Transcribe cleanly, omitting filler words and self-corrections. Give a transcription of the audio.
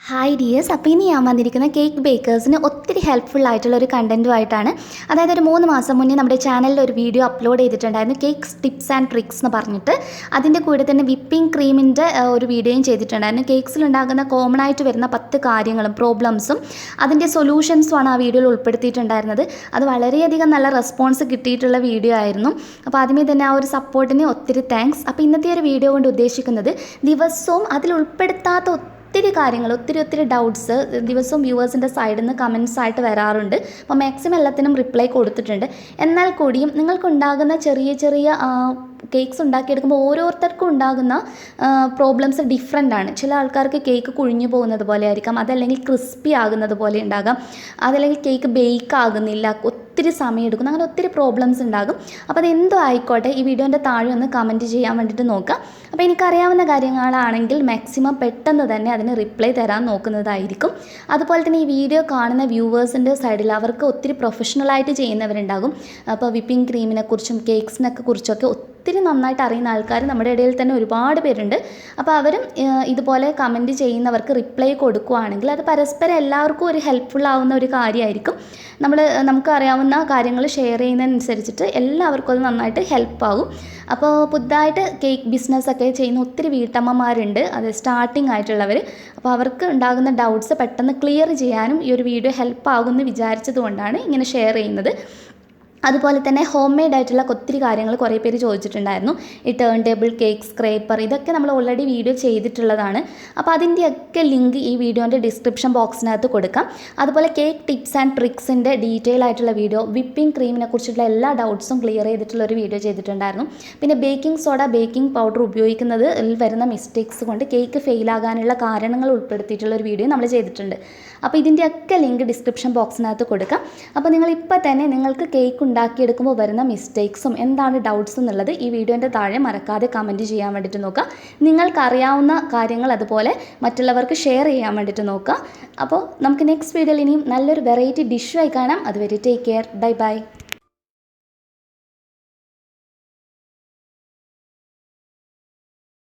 Hi dears, അപ്പോൾ ഇനി ഞാൻ വന്നിരിക്കുന്ന കേക്ക് ബേക്കേഴ്സിന് ഒത്തിരി ഹെൽപ്ഫുൾ ആയിട്ടുള്ള ഒരു കണ്ടൻറ്റുമായിട്ടാണ്. അതായത് ഒരു 3 മാസം മുന്നേ നമ്മുടെ ചാനലിൽ ഒരു വീഡിയോ അപ്ലോഡ് ചെയ്തിട്ടുണ്ടായിരുന്നു, കേക്ക് ടിപ്സ് ആൻഡ് ട്രിക്സ് എന്ന് പറഞ്ഞിട്ട്. അതിൻ്റെ കൂടെ തന്നെ വിപ്പിംഗ് ക്രീമിൻ്റെ ഒരു വീഡിയോയും ചെയ്തിട്ടുണ്ടായിരുന്നു. കേക്ക്സിലുണ്ടാകുന്ന കോമൺ ആയിട്ട് വരുന്ന 10 കാര്യങ്ങളും പ്രോബ്ലംസും അതിൻ്റെ സൊല്യൂഷൻസുമാണ് ആ വീഡിയോയിൽ ഉൾപ്പെടുത്തിയിട്ടുണ്ടായിരുന്നത്. അത് വളരെയധികം നല്ല റെസ്പോൺസ് കിട്ടിയിട്ടുള്ള വീഡിയോ ആയിരുന്നു. അപ്പോൾ ആദ്യമേ തന്നെ ആ ഒരു സപ്പോർട്ടിന് ഒത്തിരി താങ്ക്സ്. അപ്പോൾ ഇന്നത്തെ ഒരു വീഡിയോ കൊണ്ട് ഉദ്ദേശിക്കുന്നത് ദിവസവും അതിൽ ഉൾപ്പെടുത്താത്ത ഒത്തിരി കാര്യങ്ങൾ, ഒത്തിരി ഡൗട്ട്സ് ദിവസവും വ്യൂവേഴ്സിൻ്റെ സൈഡിൽ നിന്ന് കമൻസ് ആയിട്ട് വരാറുണ്ട്. അപ്പോൾ മാക്സിമം എല്ലാത്തിനും റിപ്ലൈ കൊടുത്തിട്ടുണ്ട്. എന്നാൽ കൂടിയും നിങ്ങൾക്കുണ്ടാകുന്ന ചെറിയ കേക്ക്സ് ഉണ്ടാക്കിയെടുക്കുമ്പോൾ ഓരോരുത്തർക്കും ഉണ്ടാകുന്ന പ്രോബ്ലംസ് ഡിഫറെൻ്റ് ആണ്. ചില ആൾക്കാർക്ക് കേക്ക് കുഴിഞ്ഞു പോകുന്നത് പോലെ ആയിരിക്കാം, അതല്ലെങ്കിൽ ക്രിസ്പി ആകുന്നത് പോലെ ഉണ്ടാകാം, അതല്ലെങ്കിൽ കേക്ക് ബേക്ക് ആകുന്നില്ല, ഒത്തിരി സമയം എടുക്കുന്നു, അങ്ങനെ ഒത്തിരി പ്രോബ്ലംസ് ഉണ്ടാകും. അപ്പോൾ അതെന്തോ ആയിക്കോട്ടെ, ഈ വീഡിയോൻ്റെ താഴെ ഒന്ന് കമൻറ്റ് ചെയ്യാൻ വേണ്ടിയിട്ട് നോക്കാം. അപ്പോൾ എനിക്കറിയാവുന്ന കാര്യങ്ങളാണെങ്കിൽ മാക്സിമം പെട്ടെന്ന് തന്നെ അതിന് റിപ്ലൈ തരാൻ നോക്കുന്നതായിരിക്കും. അതുപോലെ തന്നെ ഈ വീഡിയോ കാണുന്ന വ്യൂവേഴ്സിൻ്റെ സൈഡിൽ അവർക്ക് ഒത്തിരി പ്രൊഫഷണലായിട്ട് ചെയ്യുന്നവരുണ്ടാകും. അപ്പോൾ വിപ്പിംഗ് ക്രീമിനെ കുറിച്ചും കേക്ക്സിനൊക്കെ കുറിച്ചൊക്കെ ഒത്തിരി നന്നായിട്ട് അറിയുന്ന ആൾക്കാർ നമ്മുടെ ഇടയിൽ തന്നെ ഒരുപാട് പേരുണ്ട്. അപ്പോൾ അവരും ഇതുപോലെ കമൻറ്റ് ചെയ്യുന്നവർക്ക് റിപ്ലൈ കൊടുക്കുകയാണെങ്കിൽ അത് പരസ്പരം എല്ലാവർക്കും ഒരു ഹെൽപ്ഫുൾ ആവുന്ന ഒരു കാര്യമായിരിക്കും. നമുക്ക് അറിയാവുന്ന കാര്യങ്ങൾ ഷെയർ ചെയ്യുന്നതിനനുസരിച്ചിട്ട് എല്ലാവർക്കും അത് നന്നായിട്ട് ഹെൽപ്പാകും. അപ്പോൾ പുതുതായിട്ട് കേക്ക് ബിസിനസ്സൊക്കെ ചെയ്യുന്ന ഒത്തിരി വീട്ടമ്മമാരുണ്ട്, അത് സ്റ്റാർട്ടിങ് ആയിട്ടുള്ളവർ. അപ്പോൾ അവർക്ക് ഉണ്ടാകുന്ന ഡൗട്ട്സ് പെട്ടെന്ന് ക്ലിയർ ചെയ്യാനും ഈ ഒരു വീഡിയോ ഹെൽപ്പാകുമെന്ന് വിചാരിച്ചതുകൊണ്ടാണ് ഇങ്ങനെ ഷെയർ ചെയ്യുന്നത്. അതുപോലെ തന്നെ ഹോം മെയ്ഡ് ആയിട്ടുള്ള ഒത്തിരി കാര്യങ്ങൾ കുറേ പേര് ചോദിച്ചിട്ടുണ്ടായിരുന്നു. ഈ ടേൺ ടേബിൾ കേക്ക് സ്ക്രേപ്പർ, ഇതൊക്കെ നമ്മൾ ഓൾറെഡി വീഡിയോ ചെയ്തിട്ടുള്ളതാണ്. അപ്പോൾ അതിൻ്റെയൊക്കെ ലിങ്ക് ഈ വീഡിയോൻ്റെ ഡിസ്ക്രിപ്ഷൻ ബോക്സിനകത്ത് കൊടുക്കാം. അതുപോലെ കേക്ക് ടിപ്സ് ആൻഡ് ട്രിക്സിൻ്റെ ഡീറ്റെയിൽ ആയിട്ടുള്ള വീഡിയോ, വിപ്പിംഗ് ക്രീമിനെ കുറിച്ചുള്ള എല്ലാ ഡൗട്ട്സും ക്ലിയർ ചെയ്തിട്ടുള്ള ഒരു വീഡിയോ ചെയ്തിട്ടുണ്ടായിരുന്നു. പിന്നെ ബേക്കിംഗ് സോഡ, ബേക്കിംഗ് പൗഡർ ഉപയോഗിക്കുന്നതിൽ വരുന്ന മിസ്റ്റേക്സ് കൊണ്ട് കേക്ക് ഫെയിലാകാനുള്ള കാരണങ്ങൾ ഉൾപ്പെടുത്തിയിട്ടുള്ള ഒരു വീഡിയോ നമ്മൾ ചെയ്തിട്ടുണ്ട്. അപ്പോൾ ഇതിൻ്റെയൊക്കെ ലിങ്ക് ഡിസ്ക്രിപ്ഷൻ ബോക്സിനകത്ത് കൊടുക്കാം. അപ്പോൾ നിങ്ങളിപ്പോൾ തന്നെ നിങ്ങൾക്ക് കേക്ക് ഉണ്ടാക്കിയെടുക്കുമ്പോൾ വരുന്ന മിസ്റ്റേക്സും എന്താണ് ഡൗട്ട്സ് എന്നുള്ളത് ഈ വീഡിയോൻ്റെ താഴെ മറക്കാതെ കമൻറ്റ് ചെയ്യാൻ വേണ്ടിയിട്ട് നോക്കുക. നിങ്ങൾക്കറിയാവുന്ന കാര്യങ്ങൾ അതുപോലെ മറ്റുള്ളവർക്ക് ഷെയർ ചെയ്യാൻ വേണ്ടിയിട്ട് നോക്കുക. അപ്പോൾ നമുക്ക് നെക്സ്റ്റ് വീഡിയോയിൽ ഇനിയും നല്ലൊരു വെറൈറ്റി ഡിഷുമായി കാണാം. അതുവരെ ടേക്ക് കെയർ, ബൈ ബൈ.